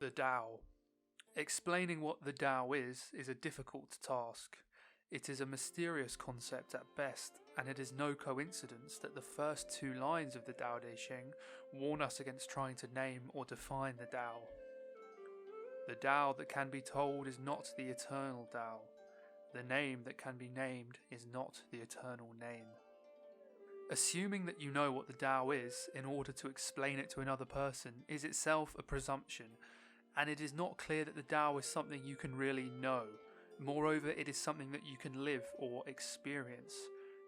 The Tao. Explaining what the Tao is a difficult task. It is a mysterious concept at best, and it is no coincidence that the first two lines of the Tao Te Ching warn us against trying to name or define the Tao. The Tao that can be told is not the eternal Tao. The name that can be named is not the eternal name. Assuming that you know what the Tao is in order to explain it to another person is itself a presumption, and it is not clear that the Tao is something you can really know. Moreover, it is something that you can live or experience.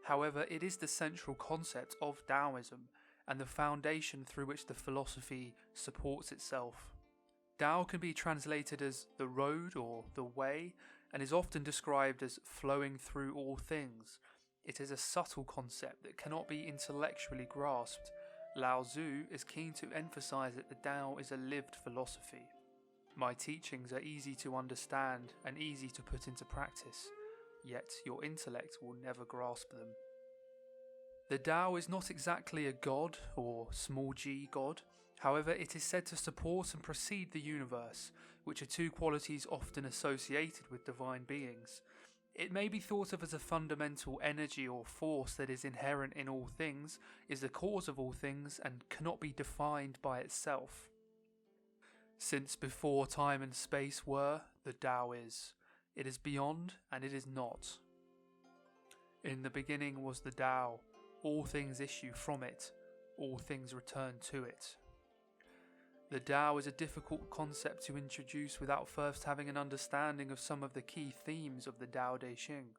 However, it is the central concept of Daoism and the foundation through which the philosophy supports itself. Tao can be translated as the road or the way, and is often described as flowing through all things. It is a subtle concept that cannot be intellectually grasped. Lao Tzu is keen to emphasize that the Tao is a lived philosophy. My teachings are easy to understand and easy to put into practice, yet your intellect will never grasp them. The Tao is not exactly a god or small g god. However, it is said to support and precede the universe, which are two qualities often associated with divine beings. It may be thought of as a fundamental energy or force that is inherent in all things, is the cause of all things, and cannot be defined by itself. Since before time and space were, the Tao is. It is beyond and it is not. In the beginning was the Tao. All things issue from it. All things return to it. The Tao is a difficult concept to introduce without first having an understanding of some of the key themes of the Tao Te Ching.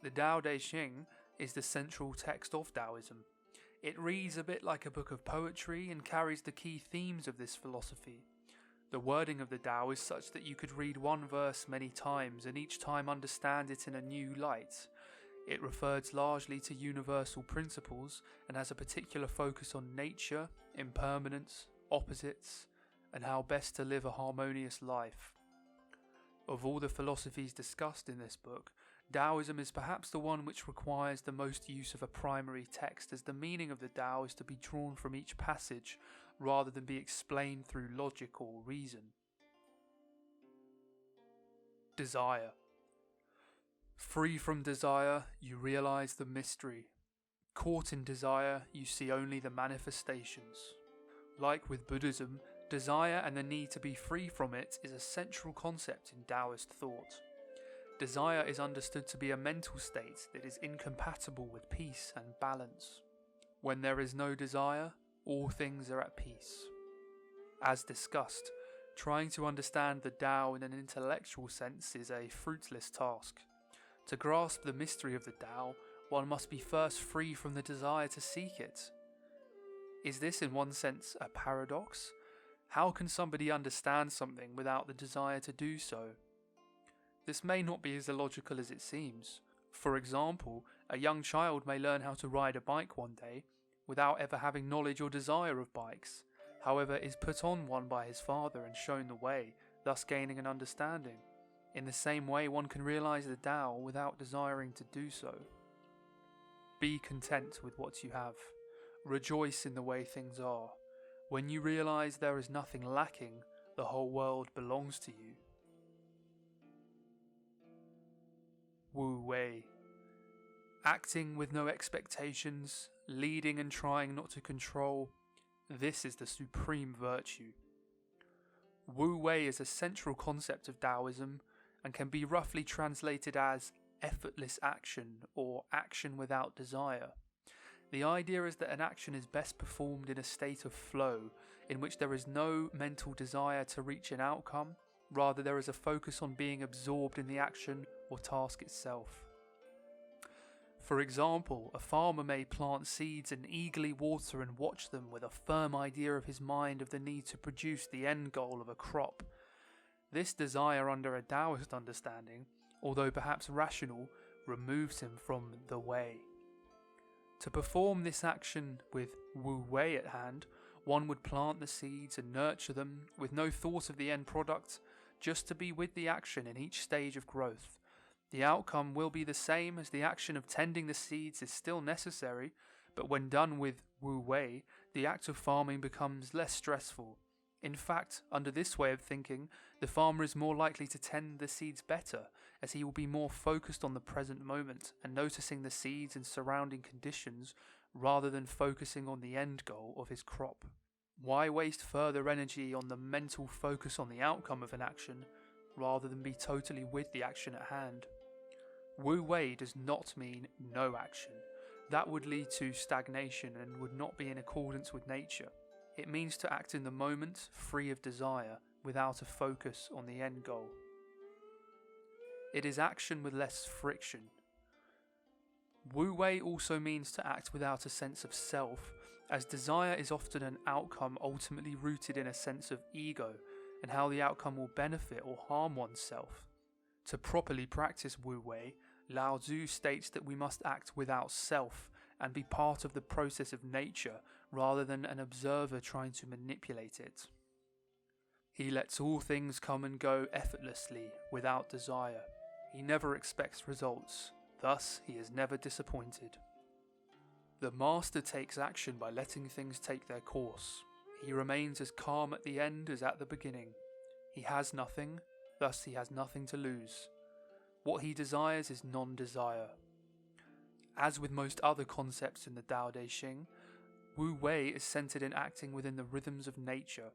The Tao Te Ching is the central text of Daoism. It reads a bit like a book of poetry and carries the key themes of this philosophy. The wording of the Tao is such that you could read one verse many times and each time understand it in a new light. It refers largely to universal principles and has a particular focus on nature, impermanence, opposites, and how best to live a harmonious life. Of all the philosophies discussed in this book, Daoism is perhaps the one which requires the most use of a primary text, as the meaning of the Tao is to be drawn from each passage rather than be explained through logic or reason. Desire. Free from desire, you realize the mystery. Caught in desire, you see only the manifestations. Like with Buddhism, desire and the need to be free from it is a central concept in Taoist thought. Desire is understood to be a mental state that is incompatible with peace and balance. When there is no desire, all things are at peace. As discussed, trying to understand the Tao in an intellectual sense is a fruitless task. To grasp the mystery of the Tao, one must be first free from the desire to seek it. Is this in one sense a paradox? How can somebody understand something without the desire to do so? This may not be as illogical as it seems. For example, a young child may learn how to ride a bike one day without ever having knowledge or desire of bikes, however is put on one by his father and shown the way, thus gaining an understanding. In the same way, one can realize the Tao without desiring to do so. Be content with what you have. Rejoice in the way things are. When you realize there is nothing lacking, the whole world belongs to you. Wu Wei. Acting with no expectations, leading and trying not to control, this is the supreme virtue. Wu Wei is a central concept of Daoism and can be roughly translated as effortless action or action without desire. The idea is that an action is best performed in a state of flow, in which there is no mental desire to reach an outcome, rather there is a focus on being absorbed in the action or task itself. For example, a farmer may plant seeds and eagerly water and watch them with a firm idea of his mind of the need to produce the end goal of a crop. This desire under a Taoist understanding, although perhaps rational, removes him from the way. To perform this action with Wu Wei at hand, one would plant the seeds and nurture them with no thought of the end product, just to be with the action in each stage of growth. The outcome will be the same, as the action of tending the seeds is still necessary, but when done with Wu Wei, the act of farming becomes less stressful. In fact, under this way of thinking, the farmer is more likely to tend the seeds better, as he will be more focused on the present moment and noticing the seeds and surrounding conditions rather than focusing on the end goal of his crop. Why waste further energy on the mental focus on the outcome of an action rather than be totally with the action at hand? Wu Wei does not mean no action. That would lead to stagnation and would not be in accordance with nature. It means to act in the moment, free of desire, without a focus on the end goal. It is action with less friction. Wu Wei also means to act without a sense of self, as desire is often an outcome ultimately rooted in a sense of ego and how the outcome will benefit or harm oneself. To properly practice Wu Wei, Lao Tzu states that we must act without self and be part of the process of nature rather than an observer trying to manipulate it. He lets all things come and go effortlessly, without desire. He never expects results, thus he is never disappointed. The master takes action by letting things take their course. He remains as calm at the end as at the beginning. He has nothing, thus he has nothing to lose. What he desires is non-desire. As with most other concepts in the Tao Te Ching, Wu Wei is centered in acting within the rhythms of nature.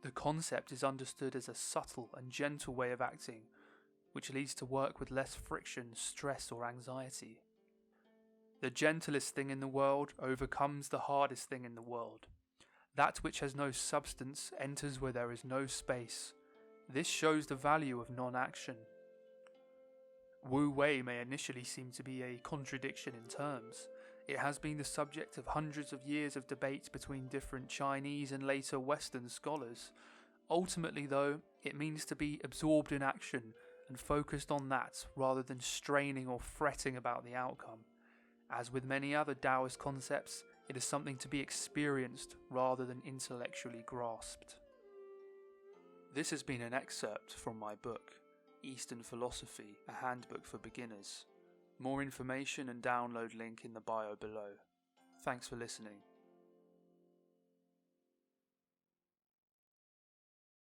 The concept is understood as a subtle and gentle way of acting, which leads to work with less friction, stress or anxiety. The gentlest thing in the world overcomes the hardest thing in the world. That which has no substance enters where there is no space. This shows the value of non-action. Wu Wei may initially seem to be a contradiction in terms. It has been the subject of hundreds of years of debate between different Chinese and later Western scholars. Ultimately though, it means to be absorbed in action and focused on that rather than straining or fretting about the outcome. As with many other Taoist concepts, it is something to be experienced rather than intellectually grasped. This has been an excerpt from my book, Eastern Philosophy, a Handbook for Beginners. More information and download link in the bio below. Thanks for listening.